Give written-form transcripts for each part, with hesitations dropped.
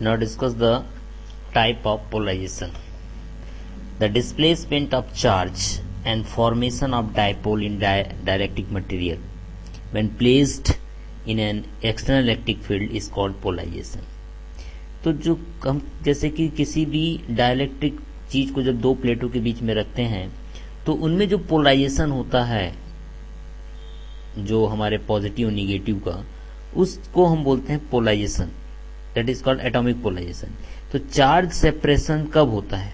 Now discuss the type of polarization. The displacement of charge and formation of dipole in dielectric material when placed in an external electric field is called polarization. तो जो हम जैसे कि किसी भी dielectric चीज को जब दो प्लेटों के बीच में रखते हैं तो उनमें जो पोलराइजेशन होता है, जो हमारे पॉजिटिव और निगेटिव का, उसको हम बोलते हैं polarization. That is called atomic polarization. तो चार्ज सेपरेशन कब होता है?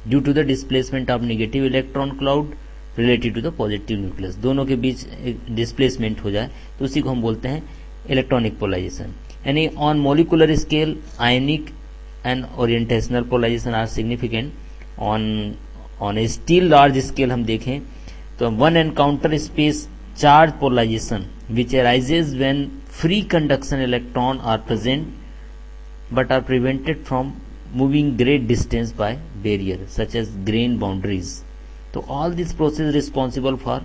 Due to the displacement of negative electron cloud related to the positive nucleus. दोनों के बीच डिस्प्लेसमेंट हो जाए तो उसी को हम बोलते हैं इलेक्ट्रॉनिक पोलराइजेशन. यानी on molecular scale ionic and orientational polarisation are significant. On a still large scale हम देखें तो one encounter space charge polarisation which arises when free conduction electron are present but are prevented from moving great distance by barrier such as grain boundaries. So all these processes responsible for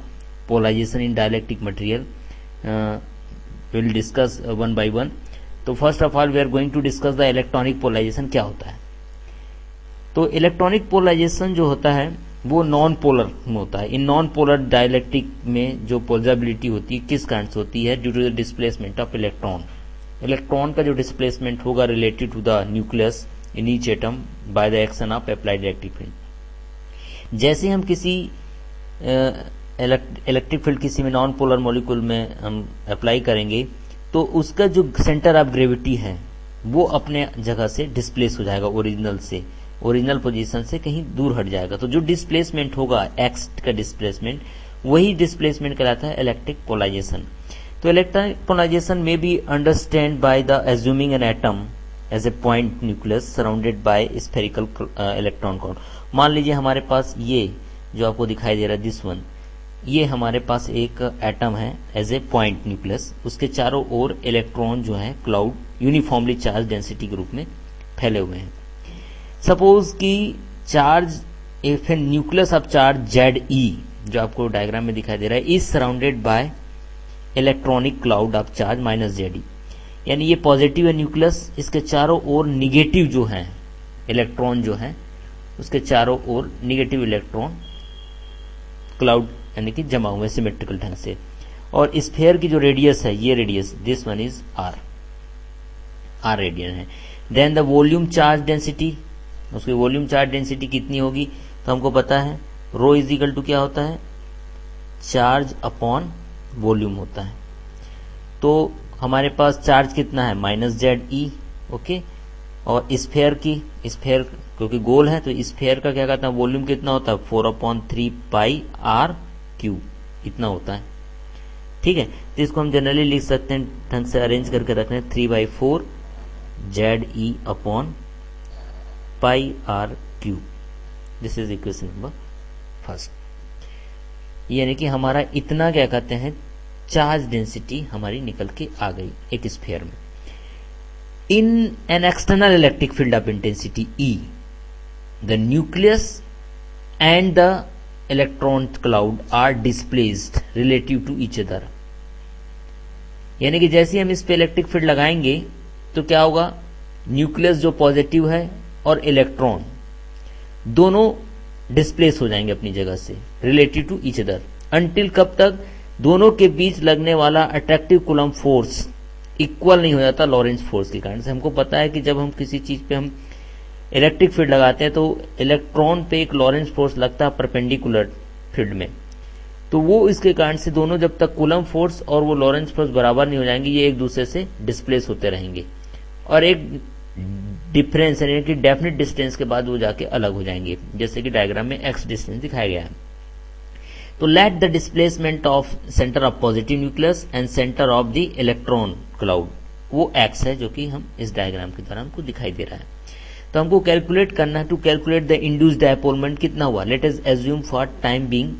polarization in dielectric material. We will discuss one by one. तो first of all we are going to discuss the electronic polarization. क्या होता है? तो electronic polarisation जो होता है वो non polar में होता है. इन नॉन पोलर डाइलेक्ट्रिक में जो पोलराइजेबिलिटी होती है किस कारण से होती है? Due to the displacement of electron. Electron का जो डिस्प्लेसमेंट होगा related to the nucleus in each atom by the action of applied electric field. जैसे हम किसी इलेक्ट्रिक फील्ड किसी में नॉन पोलर मॉलिक्यूल में हम अप्लाई करेंगे तो उसका जो सेंटर ऑफ ग्रेविटी है वो अपने जगह से डिस्प्लेस हो जाएगा, ओरिजिनल पोजीशन से कहीं दूर हट जाएगा. तो जो डिस्प्लेसमेंट होगा एक्स का डिस्प्लेसमेंट, वही डिस्प्लेसमेंट कहलाता है इलेक्ट्रिक पोलराइजेशन. तो इलेक्ट्रॉनिक पोलराइजेशन में be understand by the assuming an atom as a point nucleus surrounded by spherical electron cloud. मान लीजिए हमारे पास ये जो आपको दिखाई दे रहा है दिस वन, ये हमारे पास एक एटम है एज ए पॉइंट न्यूक्लियस. उसके चारों ओर इलेक्ट्रॉन जो है क्लाउड यूनिफॉर्मली चार्ज डेंसिटी के रूप में फैले हुए हैं. सपोज कि charge if A nucleus of charge ZE जो आपको डायग्राम में दिखाई दे रहा है is surrounded by electronic cloud of charge -ZE. यानी ये पॉजिटिव है न्यूक्लियस, इसके चारों ओर निगेटिव जो है इलेक्ट्रॉन जो है उसके चारों ओर निगेटिव इलेक्ट्रॉन क्लाउड यानी कि जमा हुए सिमेट्रिकल ढंग से. और स्फीयर की जो रेडियस है ये radius this one is R radian है. Then the volume charge density, उसकी वॉल्यूम चार्ज डेंसिटी कितनी होगी? तो हमको पता है रो इज इक्वल टू क्या होता है? चार्ज अपॉन वॉल्यूम होता है. तो हमारे पास चार्ज कितना है? -ZE. ओके. और स्फीयर क्योंकि गोल है तो स्फीयर का क्या कहता है वॉल्यूम कितना होता है? 4/3 पाई R³ इतना होता है. ठीक है. तो इसको हम जनरली लिख सकते हैं ढंग से अरेंज करके रखते हैं 3/4 ZE upon pi R³. This is equation number first. यानी कि हमारा इतना क्या कहते हैं चार्ज डेंसिटी हमारी निकल के आ गई एक स्फीयर में. In an external electric field of intensity E, the nucleus and the electron cloud are displaced relative to each other. यानी कि जैसे हम इस पे इलेक्ट्रिक फील्ड लगाएंगे तो क्या होगा? न्यूक्लियस जो पॉजिटिव है और इलेक्ट्रॉन दोनों डिस्प्लेस हो जाएंगे अपनी जगह से related to each other. Until कब तक? दोनों के बीच लगने वाला अट्रैक्टिव कूलम्ब फोर्स इक्वल नहीं हो जाता लॉरेंज फोर्स के कारण से. हमको पता है कि जब हम किसी चीज पे हम इलेक्ट्रिक फील्ड लगाते हैं तो इलेक्ट्रॉन पे एक लॉरेंज फोर्स लगता है परपेंडिकुलर फील्ड में. तो वो इसके कारण से दोनों जब तक कूलम्ब फोर्स और वो लॉरेंज फोर्स बराबर नहीं हो जाएंगे ये एक दूसरे से डिस्प्लेस होते रहेंगे और एक डिफरेंस यानी कि डेफिनेट डिस्टेंस के बाद वो जाके अलग हो जाएंगे, जैसे कि डायग्राम में x डिस्टेंस दिखाया गया है. तो let the displacement of centre of positive nucleus and centre of the electron cloud वो x है जो कि हम इस डायग्राम के द्वारा हमको दिखाई दे रहा है. तो हमको कैलकुलेट करना है. To calculate the induced dipole moment कितना हुआ? Let us assume for time being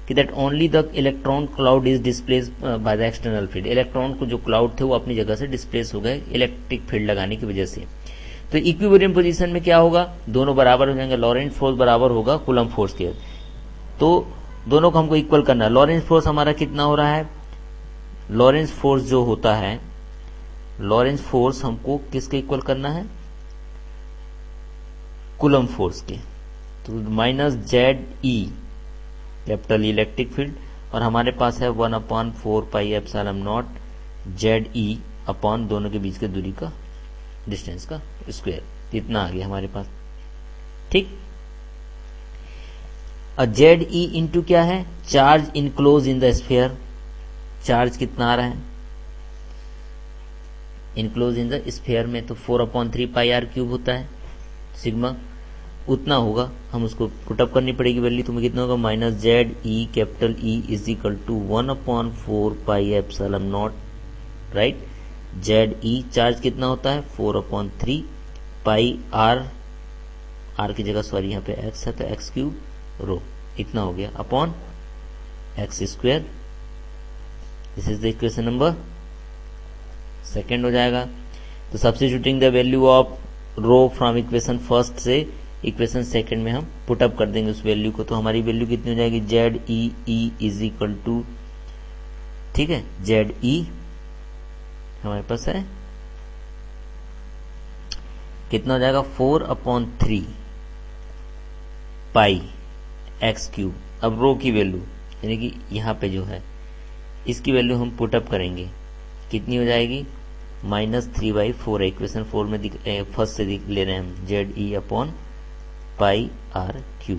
कि that only the electron cloud is displace by the external field. Electron को जो क्लाउड थे वो अपनी जगह से डिस्प्लेस हो गए इलेक्ट्रिक फील्ड लगाने की वजह से. तो इक्विलिब्रियम पोजीशन में क्या होगा? दोनों बराबर हो जाएंगे. लॉरेंज फोर्स बराबर होगा कूलम्ब फोर्स के. तो दोनों को हमको इक्वल करना है. लॉरेंज फोर्स हमारा कितना हो रहा है? लॉरेंज फोर्स जो होता है, लॉरेंज फोर्स हमको किसके इक्वल करना है? कूलम फोर्स के। तो minus Z E capital electric field, और हमारे पास है 1/4πε0 जेड ई अपॉन दोनों के बीच के दूरी का डिस्टेंस का स्क्वायर, इतना आ गया हमारे पास। ठीक, जेड ई इंटू क्या है, charge enclose in the sphere. Charge कितना आ रहा है इनक्लोज इन द स्फीयर में, तो 4/3πr³ होता है सिग्मा, उतना होगा। हम उसको पुटअप करनी पड़ेगी वैल्यू, तो कितना होगा minus Z E capital E is equal to 1/4πε0, right. Z E charge कितना होता है 4/3πr, आर की जगह सॉरी यहाँ पे एक्स है तो x³ रो, इतना हो गया upon x²। This is the equation number second हो जाएगा। तो substituting the value of rho from equation first से इक्वेशन सेकेंड में हम पुटअप कर देंगे उस वैल्यू को, तो हमारी वैल्यू कितनी हो जाएगी z e is equal to, ठीक है, जेड ई हमारे पास है कितना हो जाएगा 4/3πx³। अब रो की वैल्यू यानी कि यहां पे जो है इसकी वैल्यू हम पुटअप करेंगे, कितनी हो जाएगी -3/4 है, इक्वेशन 4 में फर्स्ट से ले रहे हैं हम, जेड ई अपॉन πr³,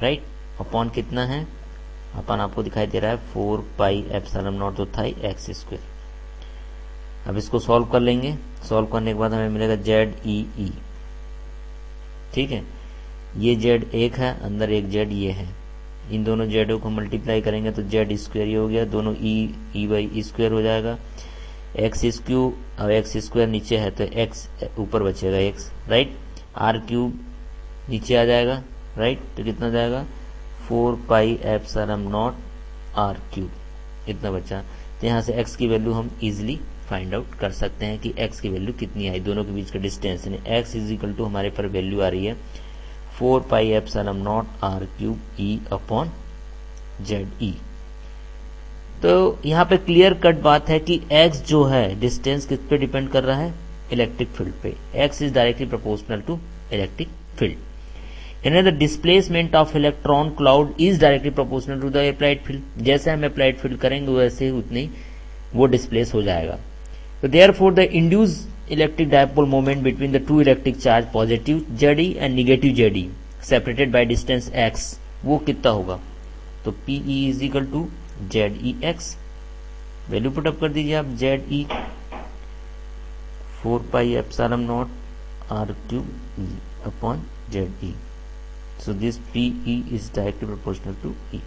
राइट। अपॉन कितना है अपन आपको दिखाई दे रहा है 4πε0 तो था x²। अब इसको सॉल्व कर लेंगे, सॉल्व करने के बाद हमें मिलेगा जेड ई, ठीक है, ये जेड एक है, अंदर एक जेड ये है, इन दोनों जेडों को मल्टीप्लाई करेंगे तो जेड² ये हो गया, दोनों ई/e² हो जाएगा, x³ और x² नीचे है तो x ऊपर बचेगा x, राइट। r³ नीचे आ जाएगा, राइट, तो कितना जाएगा 4πε0 r³, इतना बचा। तो यहाँ से x की वैल्यू हम इजिली फाइंड आउट कर सकते हैं कि x की वैल्यू कितनी आई, दोनों के बीच का डिस्टेंस, यानी x इज इक्वल टू हमारे पर वैल्यू आ रही है 4πε0 r³ e अपॉन जेड ई। तो यहाँ पे क्लियर कट बात है कि x जो है डिस्टेंस किस पे डिपेंड कर रहा है, इलेक्ट्रिक फील्ड पे। x is directly proportional to electric field, यानी the displacement of electron cloud is directly proportional to the applied field. जैसे हम अप्लाइड फील्ड करेंगे वैसे ही उतनी वो डिस्प्लेस हो जाएगा। तो therefore the induce electric dipole moment between the two electric charge positive Ze and negative Ze separated by distance x, वो कितना होगा, तो PE is equal to Z E X, value put up कर दीजिए आप, Z E 4πε0 r³ upon Z E. So this PE is directly proportional to E.